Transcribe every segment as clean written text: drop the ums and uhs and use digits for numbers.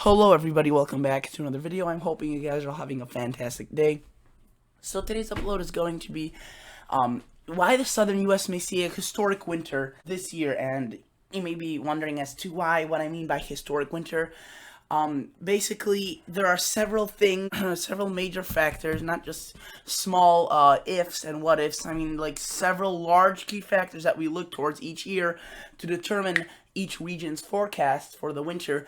Hello everybody, welcome back to another video. I'm hoping you guys are having a fantastic day. So today's upload is going to be why the Southern U.S. may see a historic winter this year, and you may be wondering as to what I mean by historic winter. Basically, there are several things, several major factors, not just small ifs and what ifs. I mean, like several large key factors that we look towards each year to determine each region's forecast for the winter,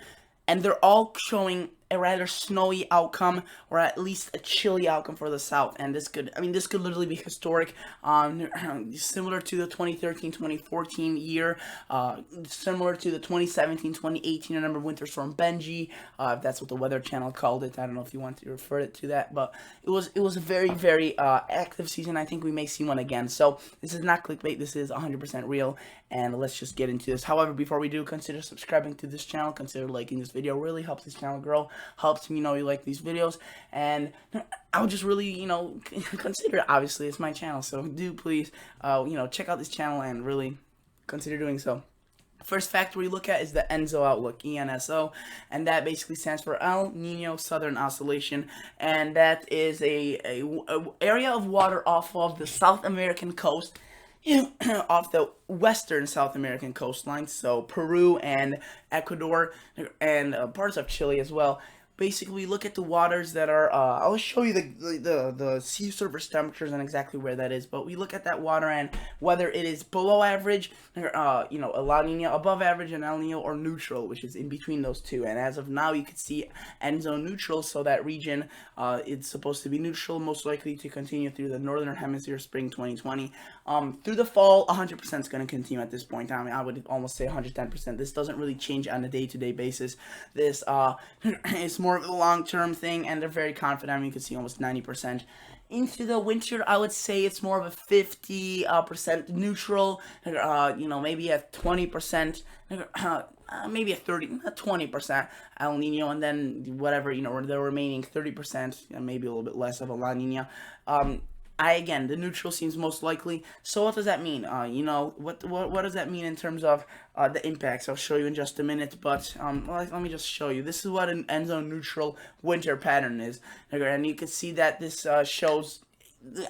and they're all showing a rather snowy outcome, or at least a chilly outcome for the South. And this could literally be historic, similar to the 2013-2014 year, similar to the 2017-2018, remember Winter Storm Benji, if that's what the Weather Channel called it. I don't know if you want to refer it to that, but it was a very active season. I think we may see one again. So this is not clickbait. This is 100% real, and let's just get into this. However, before we do, consider subscribing to this channel. Consider liking this video. It really helps this channel grow. Helps me know you like these videos, and I would just really, consider it. Obviously, it's my channel, so do please, check out this channel and really consider doing so. First factor we look at is the ENSO Outlook, ENSO, and that basically stands for El Nino Southern Oscillation, and that is a area of water off of the South American coast, off the western South American coastline, so Peru and Ecuador and parts of Chile as well. Basically, look at the waters that are, I'll show you the sea surface temperatures and exactly where that is, but we look at that water and whether it is below average, a La Nina above average, and El Nino, or neutral, which is in between those two. And as of now, you can see ENSO neutral, so that region, it's supposed to be neutral, most likely to continue through the northern hemisphere spring 2020. Through the fall, 100% is going to continue at this point. I mean, I would almost say 110%. This doesn't really change on a day-to-day basis. This is more of a long-term thing, and they're very confident. I mean, you can see almost 90%. Into the winter, I would say it's more of a 50% neutral, maybe a 20%, maybe a 20% El Nino, and then whatever, the remaining 30%, maybe a little bit less of a La Nina. Again, the neutral seems most likely. So what does that mean? What does that mean in terms of the impacts? I'll show you in just a minute, but let me just show you. This is what an ENSO neutral winter pattern is, and you can see that this shows.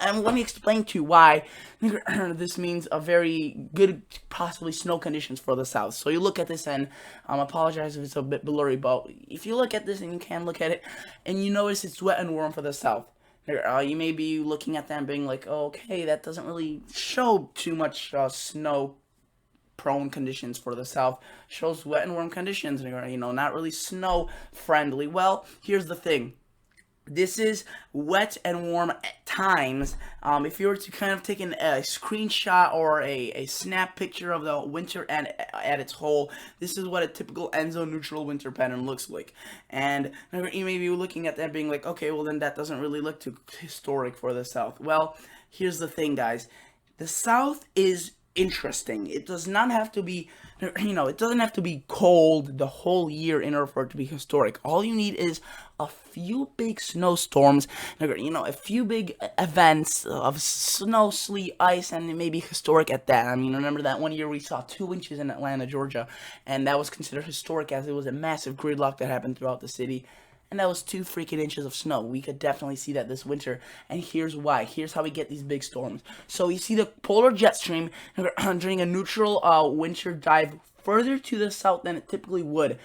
And let me explain to you why this means a very good, possibly snow conditions for the South. So you look at this, and I apologize if it's a bit blurry, but if you look at this, and you can look at it, and you notice it's wet and warm for the South. You may be looking at that and being like, oh, okay, that doesn't really show too much snow-prone conditions for the South. Shows wet and warm conditions, not really snow-friendly. Well, here's the thing. This is wet and warm at times. If you were to kind of take a screenshot or a snap picture of the winter and at its whole, this is what a typical ENSO neutral winter pattern looks like. And you may be looking at that being like, okay, well then that doesn't really look too historic for the South. Well, here's the thing, guys. The South is interesting. It does not have to be, it doesn't have to be cold the whole year in order for it to be historic. All you need is a few big snowstorms, a few big events of snow, sleet, ice, and maybe historic at that. I mean, remember that one year we saw 2 inches in Atlanta, Georgia, and that was considered historic as it was a massive gridlock that happened throughout the city. And that was 2 freaking inches of snow. We could definitely see that this winter, and here's why. Here's how we get these big storms. So you see the polar jet stream during a neutral winter dive further to the south than it typically would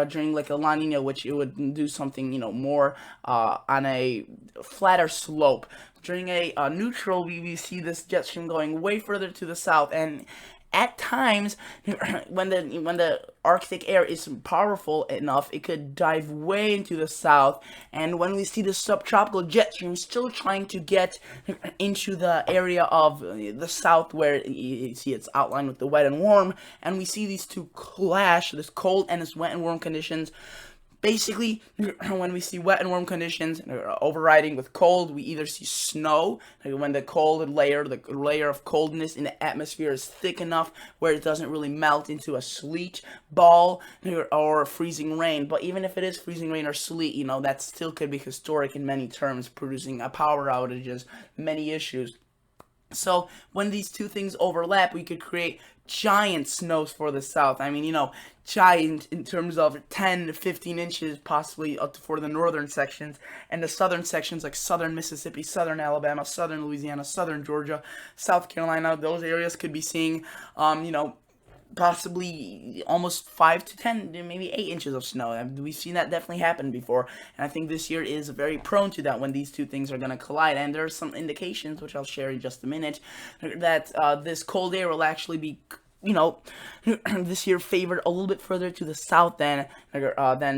during like a La Nina, which it would do something more on a flatter slope. During a neutral, we see this jet stream going way further to the south, and at times, when the Arctic air is powerful enough, it could dive way into the south. And when we see the subtropical jet stream still trying to get into the area of the south, where you see it's outlined with the wet and warm, and we see these two clash, this cold and this wet and warm conditions. Basically, when we see wet and warm conditions overriding with cold, we either see snow, when the layer of coldness in the atmosphere is thick enough where it doesn't really melt into a sleet ball, or freezing rain. But even if it is freezing rain or sleet, that still could be historic in many terms, producing power outages, many issues. So when these two things overlap, we could create giant snows for the south. I mean, giant in terms of 10 to 15 inches, possibly up to for the northern sections, and the southern sections like southern Mississippi, southern Alabama, southern Louisiana, southern Georgia, South Carolina. Those areas could be seeing, possibly almost 5 to 10, maybe 8 inches of snow. We've seen that definitely happen before, and I think this year is very prone to that when these two things are going to collide. And there are some indications, which I'll share in just a minute, that this cold air will actually be this year favored a little bit further to the south than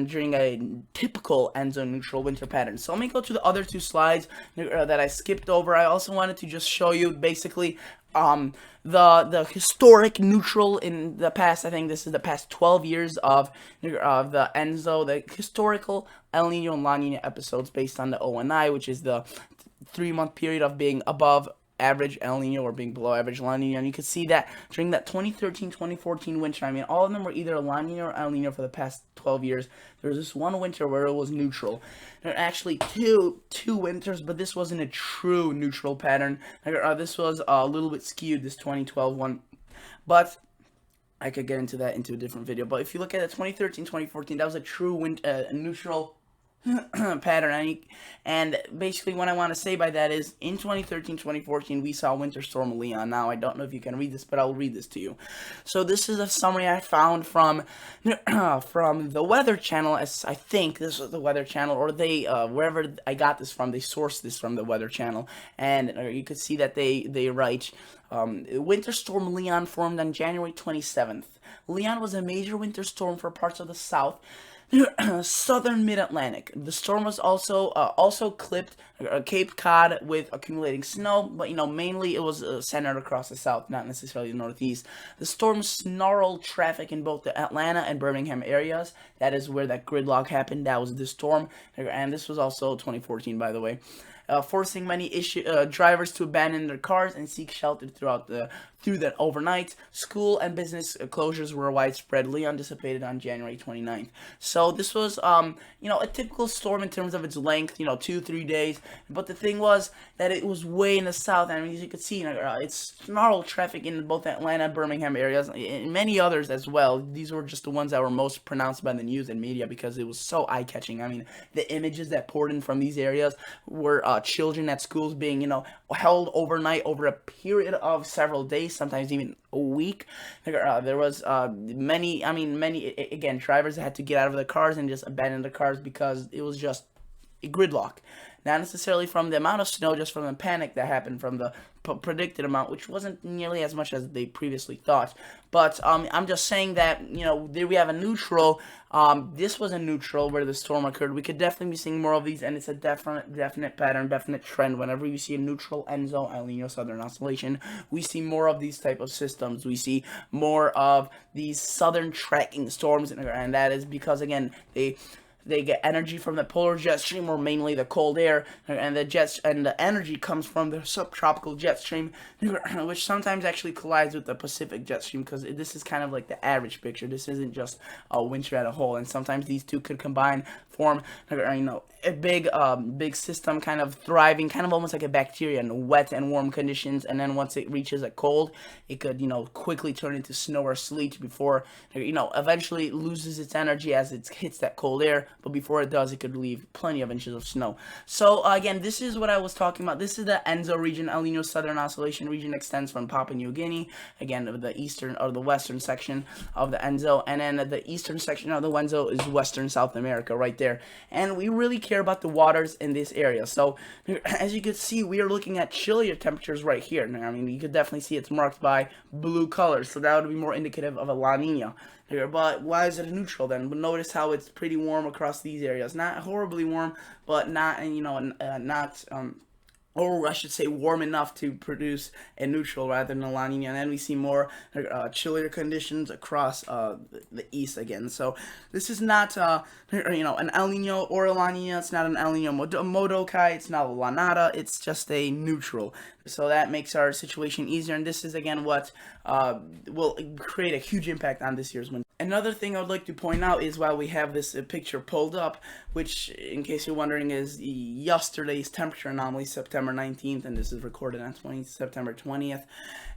during a typical ENSO neutral winter pattern. So let me go to the other two slides that I skipped over. I also wanted to just show you basically the historic neutral in the past. I think this is the past 12 years of the ENSO, the historical El Nino and La Nina episodes based on the ONI, which is the 3-month period of being above average El Nino or being below average La Nina. And you can see that during that 2013-2014 winter, I mean, all of them were either La Nina or El Nino for the past 12 years. There was this one winter where it was neutral. There are actually two winters, but this wasn't a true neutral pattern. This was a little bit skewed, this 2012 one. But I could get into that into a different video. But if you look at the 2013-2014, that was a true neutral pattern. And basically what I want to say by that is in 2013-2014 we saw Winter Storm Leon. Now I don't know if you can read this, but I'll read this to you. So this is a summary I found from the Weather Channel. As I think this was the Weather Channel, or they wherever I got this from, they sourced this from the Weather Channel. And you could see that they write Winter Storm Leon formed on January 27th. Leon was a major winter storm for parts of the south southern mid-Atlantic. The storm was also clipped Cape Cod with accumulating snow, but mainly it was centered across the south, not necessarily the northeast. The storm snarled traffic in both the Atlanta and Birmingham areas. That is where that gridlock happened. That was the storm, and this was also 2014, by the way. Forcing many drivers to abandon their cars and seek shelter through that overnight. School and business closures were widespread. Leon dissipated on January 29th. So this was, a typical storm in terms of its length, 2-3 days. But the thing was that it was way in the south. I mean, as you could see, it snarled traffic in both Atlanta and Birmingham areas, and many others as well. These were just the ones that were most pronounced by the news and media because it was so eye-catching. I mean, the images that poured in from these areas were children at schools being, held overnight over a period of several days, sometimes even a week. There was many, again, drivers that had to get out of their cars and just abandon the cars because it was just a gridlock. Not necessarily from the amount of snow, just from the panic that happened from the predicted amount, which wasn't nearly as much as they previously thought. But I'm just saying that, there we have a neutral. This was a neutral where the storm occurred. We could definitely be seeing more of these, and it's a definite pattern, definite trend. Whenever you see a neutral ENSO, El Nino Southern Oscillation, we see more of these type of systems. We see more of these southern tracking storms, and that is because, again, they get energy from the polar jet stream, or mainly the cold air, and the energy comes from the subtropical jet stream, which sometimes actually collides with the Pacific jet stream, because this is kind of like the average picture. This isn't just a winter as a whole, and sometimes these two could combine, form, a big system kind of thriving, kind of almost like a bacteria in wet and warm conditions, and then once it reaches a cold, it could, quickly turn into snow or sleet before, eventually it loses its energy as it hits that cold air, but before it does, it could leave plenty of inches of snow. So, again, this is what I was talking about. This is the ENSO region. El Nino Southern Oscillation region extends from Papua New Guinea, again, the eastern or the western section of the ENSO, and then the eastern section of the ENSO is western South America right there. And we really care about the waters in this area. So as you can see, we are looking at chillier temperatures right here. Now, you could definitely see it's marked by blue colors, so that would be more indicative of a La Nina here. But why is it a neutral then? But notice how it's pretty warm across these areas. Not horribly warm, but not or I should say warm enough to produce a neutral rather than a La Nina. And then we see more chillier conditions across the east again. So this is not an El Nino or a La Nina. It's not an El Nino Modokai. It's not a La Nada. It's just a neutral. So that makes our situation easier. And this is, again, what will create a huge impact on this year's winter. Another thing I would like to point out is, while we have this picture pulled up, which, in case you're wondering, is yesterday's temperature anomaly, September 19th, and this is recorded on September 20th.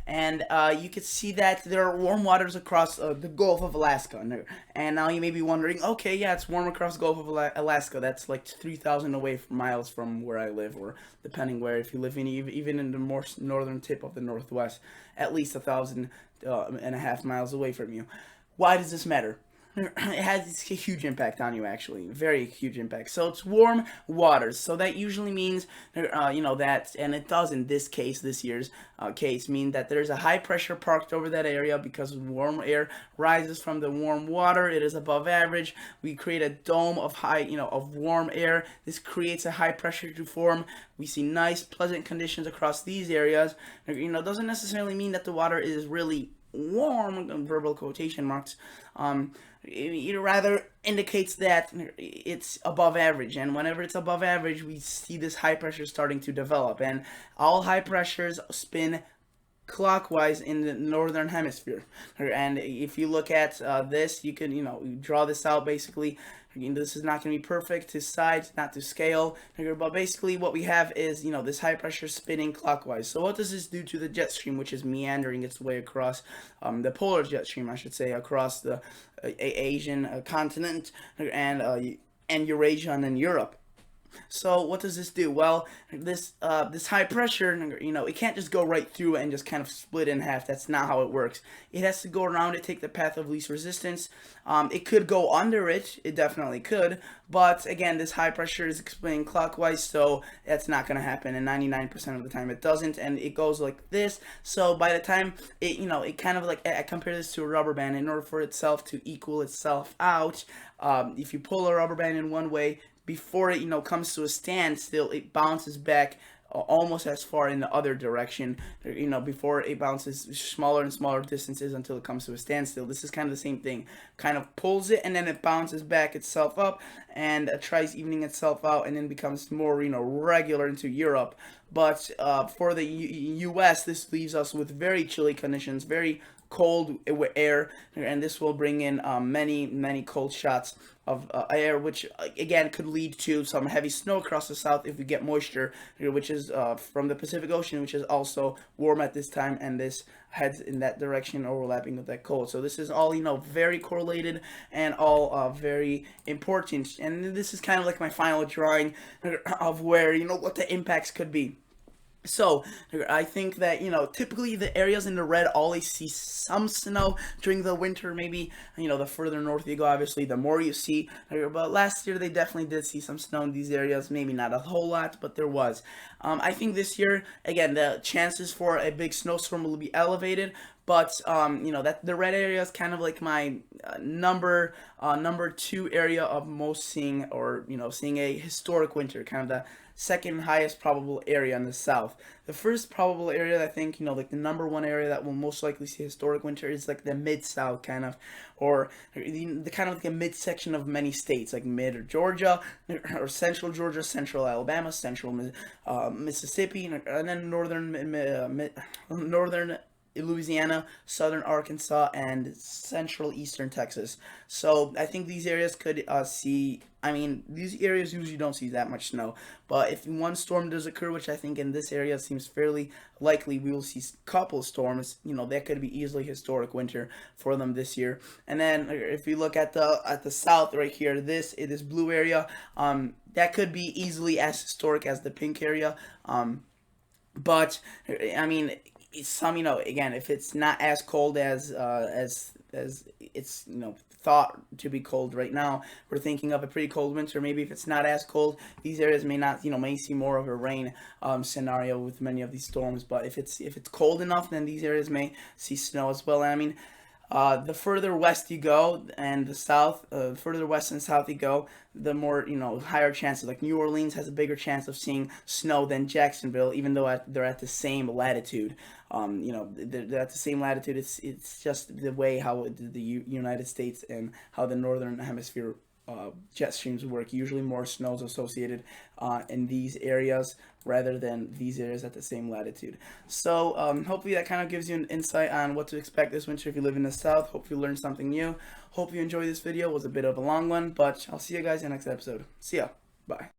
and you can see that there are warm waters across the Gulf of Alaska. And now you may be wondering, okay, yeah, it's warm across the Gulf of Alaska. That's like 3,000 miles from where I live, or depending where, if you live in even in the more northern tip of the Northwest, at least 1,500 miles away from you. Why does this matter? It has a huge impact on you, actually, very huge impact. So it's warm waters, so that usually means that, and it does in this case, this year's case, mean that there's a high pressure parked over that area because warm air rises from the warm water. It is above average. We create a dome of of warm air. This creates a high pressure to form. We see nice pleasant conditions across these areas. Doesn't necessarily mean that the water is really warm, verbal quotation marks. It rather indicates that it's above average, and whenever it's above average, we see this high pressure starting to develop, and all high pressures spin clockwise in the northern hemisphere. And if you look at this, you can draw this out. Basically, this is not going to be perfect to size, not to scale, but basically what we have is this high pressure spinning clockwise. So what does this do to the jet stream, which is meandering its way across the polar jet stream, I should say, across the Asian continent and Eurasia and then Europe? So what does this do? Well, this high pressure, it can't just go right through it and just kind of split in half. That's not how it works. It has to go around it, take the path of least resistance. It could go under it. It definitely could. But again, this high pressure is spinning clockwise, so that's not going to happen. And 99% of the time it doesn't, and it goes like this. So by the time it kind of like, I compare this to a rubber band. In order for itself to equal itself out, if you pull a rubber band in one way, before it comes to a standstill, it bounces back almost as far in the other direction, before it bounces smaller and smaller distances until it comes to a standstill. This is kind of the same thing. Kind of pulls it, and then it bounces back itself up and tries evening itself out, and then becomes more regular into Europe. But for the U.S., this leaves us with very chilly conditions, very cold air, and this will bring in many cold shots of air, which again could lead to some heavy snow across the south if we get moisture, which is from the Pacific Ocean, which is also warm at this time, and this heads in that direction, overlapping with that cold. So this is all very correlated and all very important. And this is kind of like my final drawing of where what the impacts could be. So I think that typically the areas in the red always see some snow during the winter. Maybe the further north you go, obviously the more you see. But last year they definitely did see some snow in these areas. Maybe not a whole lot, but there was. I think this year, again, the chances for a big snowstorm will be elevated. But that the red area is kind of like my number 2 area of most seeing, or seeing a historic winter, kind of the second highest probable area in the south. The first probable area that I think, like the number 1 area that will most likely see historic winter is like the mid-south kind of, or the kind of like a midsection of many states, like mid Georgia, or central Georgia, central Alabama, central Mississippi, and then northern Louisiana, southern Arkansas, and central eastern Texas. So I think these areas could see, these areas usually don't see that much snow, but if one storm does occur, which I think in this area seems fairly likely, we will see a couple storms, that could be easily historic winter for them this year. And then if you look at the south right here, this blue area, that could be easily as historic as the pink area, but again, if it's not as cold as it's thought to be cold right now, we're thinking of a pretty cold winter. Maybe if it's not as cold, these areas may see more of a rain scenario with many of these storms. But if it's cold enough, then these areas may see snow as well. And the further west you go, and the south, further west and south you go, the more higher chances. Like New Orleans has a bigger chance of seeing snow than Jacksonville, even though they're at the same latitude. They're at the same latitude. It's just the way how the United States and how the northern hemisphere jet streams work. Usually more snow is associated in these areas rather than these areas at the same latitude. So hopefully that kind of gives you an insight on what to expect this winter if you live in the south. Hope you learned something new. Hope you enjoyed this video. It was a bit of a long one, but I'll see you guys in the next episode. See ya. Bye.